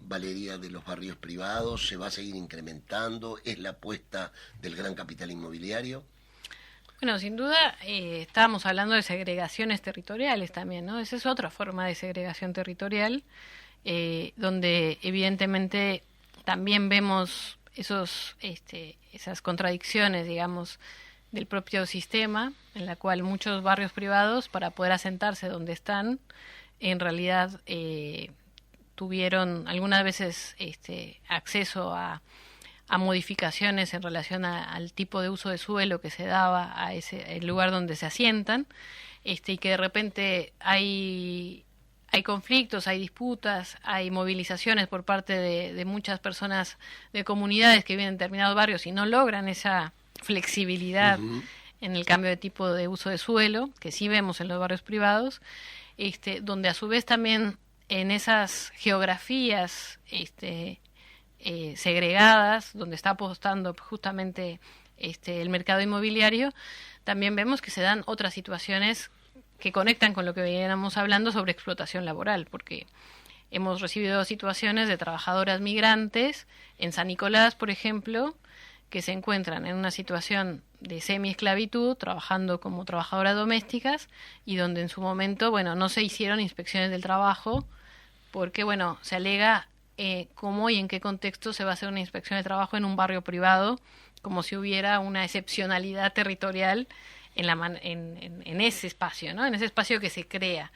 Valeria, de los barrios privados? ¿Se va a seguir incrementando? ¿Es la apuesta del gran capital inmobiliario? Bueno, sin duda estábamos hablando de segregaciones territoriales también, ¿no? Esa es otra forma de segregación territorial, donde evidentemente también vemos esas contradicciones, digamos, del propio sistema, en la cual muchos barrios privados, para poder asentarse donde están, en realidad tuvieron algunas veces acceso a modificaciones en relación al tipo de uso de suelo que se daba a el lugar donde se asientan, y que de repente hay conflictos, hay disputas, hay movilizaciones por parte de muchas personas de comunidades que viven en determinados barrios y no logran esa flexibilidad en el cambio de tipo de uso de suelo, que sí vemos en los barrios privados, donde a su vez también en esas geografías segregadas, donde está apostando justamente el mercado inmobiliario, también vemos que se dan otras situaciones que conectan con lo que veníamos hablando sobre explotación laboral, porque hemos recibido situaciones de trabajadoras migrantes en San Nicolás, por ejemplo, que se encuentran en una situación de semi-esclavitud, trabajando como trabajadoras domésticas, y donde en su momento, bueno, no se hicieron inspecciones del trabajo, porque, bueno, se alega cómo y en qué contexto se va a hacer una inspección de trabajo en un barrio privado, como si hubiera una excepcionalidad territorial en ese espacio, ¿no? En ese espacio que se crea.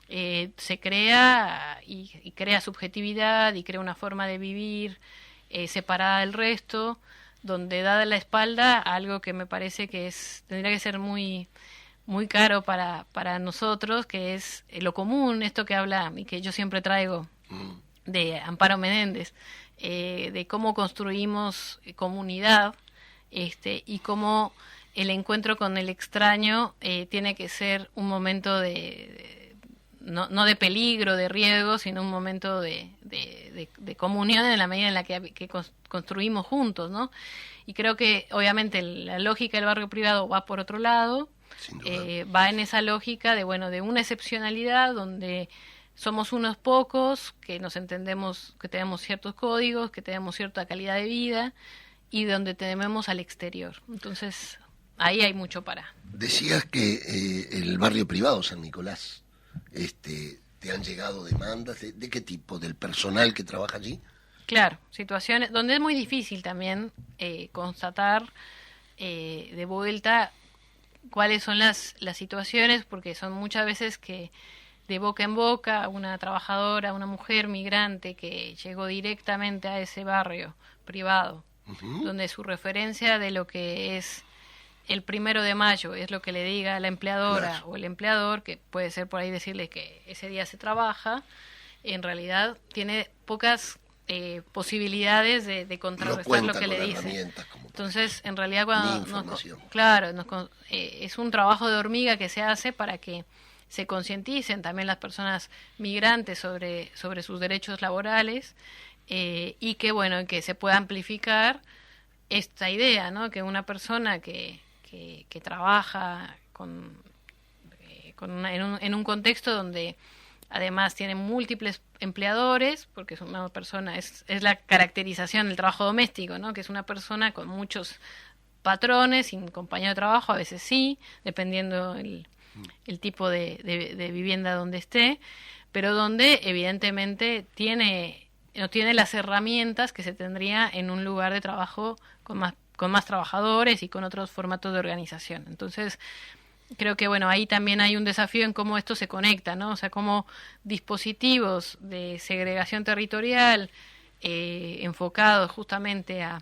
Se crea y crea subjetividad y crea una forma de vivir separada del resto, donde da la espalda a algo que me parece que tendría que ser muy muy caro para nosotros, que es lo común, esto que habla y que yo siempre traigo de Amparo Menéndez, de cómo construimos comunidad, y cómo el encuentro con el extraño tiene que ser un momento no de peligro, de riesgo, sino un momento de comunión en la medida en la que construimos juntos, ¿no? Y creo que obviamente la lógica del barrio privado va por otro lado, va en esa lógica de una excepcionalidad donde somos unos pocos que nos entendemos, que tenemos ciertos códigos, que tenemos cierta calidad de vida y donde tememos al exterior. Entonces, ahí hay mucho para. Decías que el barrio privado San Nicolás, ¿te han llegado demandas? ¿De qué tipo? ¿Del personal que trabaja allí? Claro, situaciones donde es muy difícil también constatar de vuelta cuáles son las situaciones, porque son muchas veces que de boca en boca una trabajadora, una mujer migrante que llegó directamente a ese barrio privado, donde su referencia de lo que es el 1 de mayo es lo que le diga la empleadora, claro, o el empleador, que puede ser por ahí decirle que ese día se trabaja, en realidad tiene pocas posibilidades de contrarrestar lo que le dice. Entonces, en realidad, cuando es un trabajo de hormiga que se hace para que se concienticen también las personas migrantes sobre sus derechos laborales, y que se pueda amplificar esta idea, ¿no? Que una persona que trabaja en un contexto donde además tiene múltiples empleadores, porque es una persona, es la caracterización del trabajo doméstico, ¿no? Que es una persona con muchos patrones, sin compañero de trabajo, a veces sí, dependiendo el tipo de vivienda donde esté, pero donde evidentemente no tiene las herramientas que se tendría en un lugar de trabajo con más trabajadores y con otros formatos de organización. Entonces, creo que ahí también hay un desafío en cómo esto se conecta, ¿no? O sea, cómo dispositivos de segregación territorial enfocados justamente a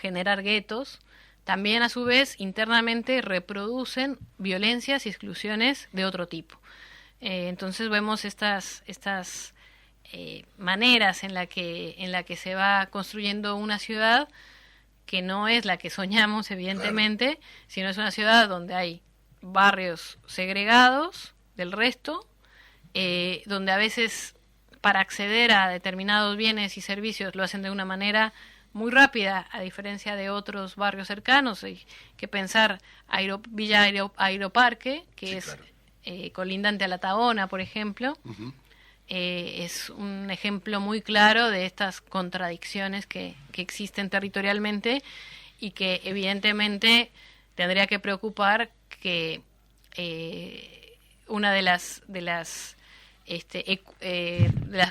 generar guetos, también a su vez internamente reproducen violencias y exclusiones de otro tipo. Entonces vemos estas maneras en la que se va construyendo una ciudad que no es la que soñamos, evidentemente, claro, sino es una ciudad donde hay barrios segregados del resto, donde a veces para acceder a determinados bienes y servicios lo hacen de una manera muy rápida, a diferencia de otros barrios cercanos. Hay que pensar Villa Aeroparque, que es colindante a La Tabona, por ejemplo. Es un ejemplo muy claro de estas contradicciones que existen territorialmente y que evidentemente tendría que preocupar que una de las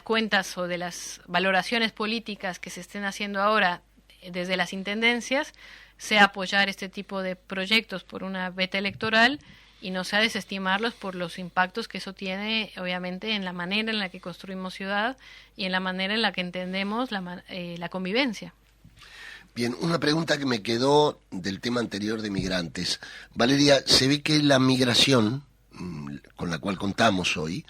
cuentas o de las valoraciones políticas que se estén haciendo ahora desde las intendencias sea apoyar este tipo de proyectos por una veta electoral y no sea desestimarlos por los impactos que eso tiene, obviamente, en la manera en la que construimos ciudad y en la manera en la que entendemos la convivencia. Bien, una pregunta que me quedó del tema anterior de migrantes. Valeria, se ve que la migración, con la cual contamos hoy,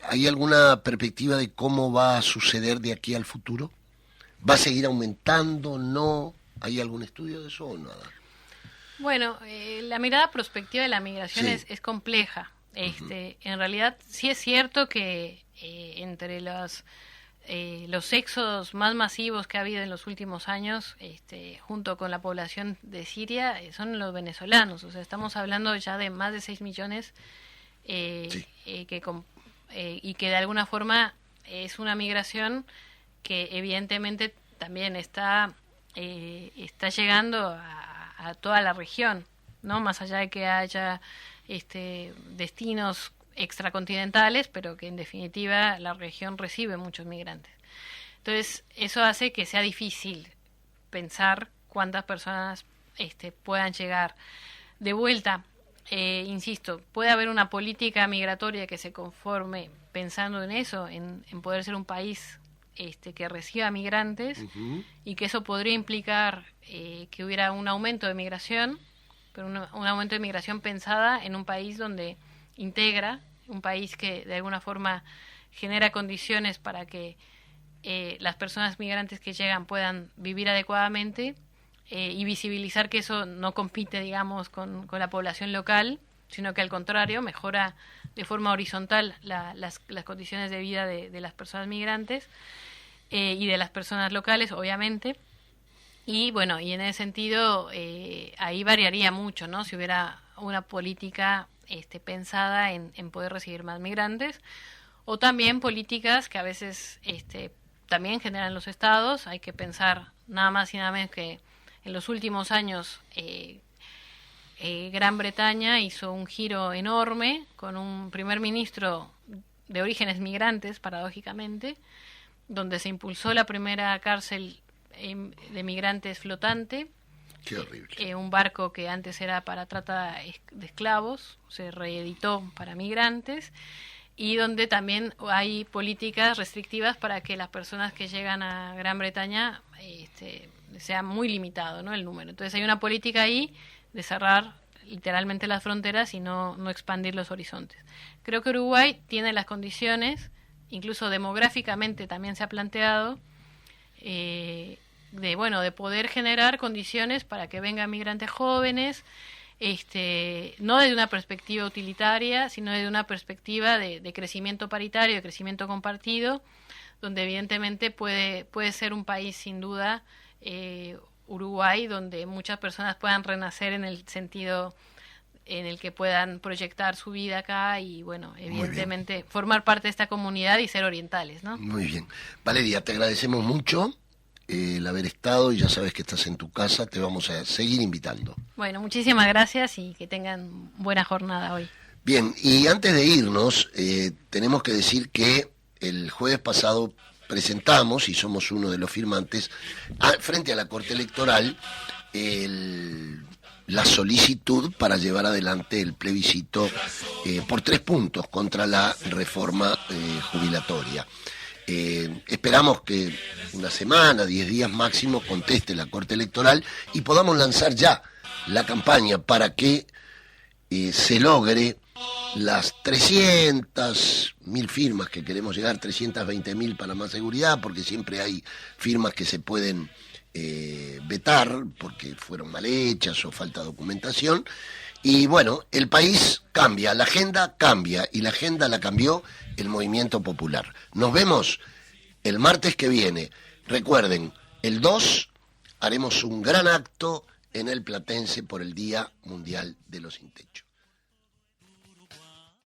¿hay alguna perspectiva de cómo va a suceder de aquí al futuro? ¿Va a seguir aumentando? ¿No? ¿Hay algún estudio de eso o nada? Bueno, la mirada prospectiva de la migración Sí. es compleja. En realidad, sí es cierto que entre los éxodos más masivos que ha habido en los últimos años, junto con la población de Siria, son los venezolanos. O sea, estamos hablando ya de más de 6 millones Sí. y que de alguna forma es una migración que evidentemente también está llegando a toda la región, ¿no? Más allá de que haya destinos extracontinentales, pero que en definitiva la región recibe muchos migrantes. Entonces, eso hace que sea difícil pensar cuántas personas puedan llegar. De vuelta, insisto, puede haber una política migratoria que se conforme pensando en eso, en poder ser un país que reciba migrantes, y que eso podría implicar que hubiera un aumento de migración, pero un aumento de migración pensada en un país donde integra, un país que de alguna forma genera condiciones para que las personas migrantes que llegan puedan vivir adecuadamente, y visibilizar que eso no compite, digamos, con la población local, sino que al contrario mejora de forma horizontal las condiciones de vida de las personas migrantes y de las personas locales, obviamente. Y bueno, y en ese sentido ahí variaría mucho, ¿no? Si hubiera una política pensada en poder recibir más migrantes, o también políticas que a veces también generan los estados. Hay que pensar nada más y nada menos que en los últimos años Gran Bretaña hizo un giro enorme con un primer ministro de orígenes migrantes, paradójicamente, donde se impulsó la primera cárcel de migrantes flotante. Qué horrible. Un barco que antes era para trata de esclavos, se reeditó para migrantes, y donde también hay políticas restrictivas para que las personas que llegan a Gran Bretaña sea muy limitado, ¿no?, el número. Entonces hay una política ahí de cerrar literalmente las fronteras y no expandir los horizontes. Creo que Uruguay tiene las condiciones, incluso demográficamente también se ha planteado, de poder generar condiciones para que vengan migrantes jóvenes, no desde una perspectiva utilitaria, sino desde una perspectiva de crecimiento paritario, de crecimiento compartido, donde evidentemente puede ser un país sin duda, Uruguay, donde muchas personas puedan renacer en el sentido en el que puedan proyectar su vida acá y, bueno, evidentemente formar parte de esta comunidad y ser orientales, ¿no? Muy bien. Valeria, te agradecemos mucho el haber estado, y ya sabes que estás en tu casa, te vamos a seguir invitando. Bueno, muchísimas gracias y que tengan buena jornada hoy. Bien, y antes de irnos, tenemos que decir que el jueves pasado presentamos, y somos uno de los firmantes, frente a la Corte Electoral, la solicitud para llevar adelante el plebiscito por 3 puntos contra la reforma jubilatoria. Esperamos que una semana, 10 días máximo, conteste la Corte Electoral y podamos lanzar ya la campaña para que se logre las 300.000 firmas que queremos llegar, 320.000 para más seguridad, porque siempre hay firmas que se pueden vetar porque fueron mal hechas o falta documentación. Y bueno, el país cambia, la agenda cambia, y la agenda la cambió el movimiento popular. Nos vemos el martes que viene. Recuerden, el 2 haremos un gran acto en el Platense por el Día Mundial de los Sin Techo.